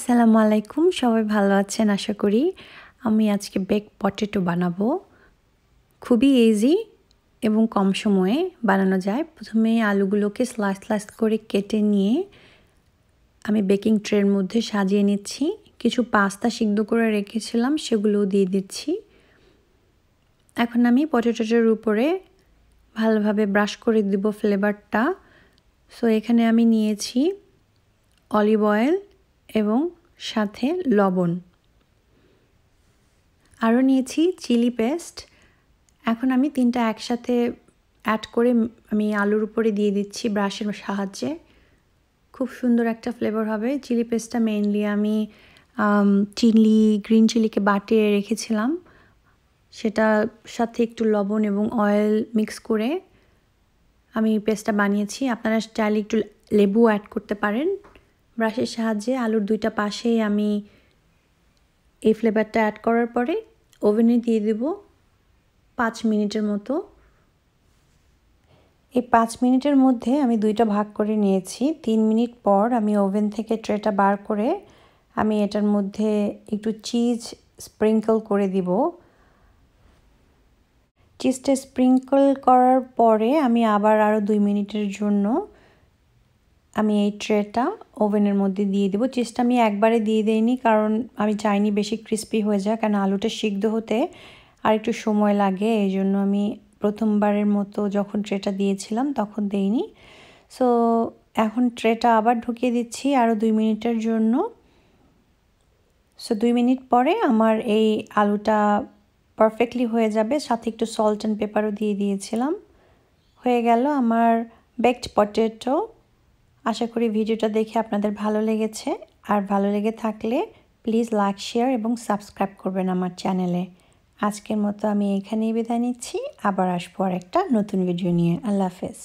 আসসালামু আলাইকুম, সবাই ভালো আছেন আশা করি। আমি আজকে বেক পটেটো বানাবো। খুবই ইজি এবং কম সময়ে বানানো যায়। প্রথমে আলুগুলোকে স্লাইস করে কেটে নিয়ে আমি বেকিং ট্রের মধ্যে সাজিয়ে নিচ্ছি। কিছু পাস্তা সিদ্ধ করে রেখেছিলাম, সেগুলোও দিয়ে দিচ্ছি। এখন আমি পটেটোটার উপরে ভালোভাবে ব্রাশ করে দিব ফ্লেভারটা। সো এখানে আমি নিয়েছি অলিভ অয়েল এবং সাথে লবণ, আরও নিয়েছি চিলি পেস্ট। এখন আমি তিনটা একসাথে অ্যাড করে আমি আলুর উপরে দিয়ে দিচ্ছি ব্রাশের সাহায্যে। খুব সুন্দর একটা ফ্লেভার হবে। চিলি পেস্টটা মেইনলি আমি গ্রিন চিলিকে বাটিয়ে রেখেছিলাম, সেটার সাথে একটু লবণ এবং অয়েল মিক্স করে আমি পেস্টটা বানিয়েছি। আপনারা চাইলে একটু লেবু অ্যাড করতে পারেন। ব্রাশের সাহায্যে আলুর দুইটা পাশেই আমি এই ফ্লেভারটা অ্যাড করার পরে ওভেনে দিয়ে দেব 5 মিনিটের মতো। এই 5 মিনিটের মধ্যে আমি দুইটা ভাগ করে নিয়েছি। 3 মিনিট পর আমি ওভেন থেকে ট্রেটা বার করে আমি এটার মধ্যে একটু চিজ স্প্রিঙ্কল করে দিব। চিজটা স্প্রিঙ্কল করার পরে আমি আবার আরও 2 মিনিটের জন্য আমি এই ট্রেটা ওভেনের মধ্যে দিয়ে দেবো। চিজটা আমি একবারে দিয়ে দেইনি, কারণ আমি চাইনি বেশি ক্রিস্পি হয়ে যায়, কারণ আলুটা সিদ্ধ হতে আর একটু সময় লাগে। এই জন্য আমি প্রথমবারের মতো যখন ট্রেটা দিয়েছিলাম তখন দেইনি। সো এখন ট্রেটা আবার ঢুকিয়ে দিচ্ছি আরও 2 মিনিটের জন্য। সো 2 মিনিট পরে আমার এই আলুটা পারফেক্টলি হয়ে যাবে। সাথে একটু সল্ট অ্যান্ড পেপারও দিয়ে দিয়েছিলাম। হয়ে গেল আমার বেকড পটেটো। আশা করি ভিডিওটা দেখে আপনাদের ভালো লেগেছে। আর ভালো লেগে থাকলে প্লিজ লাইক, শেয়ার এবং সাবস্ক্রাইব করবেন আমার চ্যানেলে। আজকের মতো আমি এখানেই বিদায় নিচ্ছি। আবার আসবো আর একটা নতুন ভিডিও নিয়ে। আল্লাহ হাফেজ।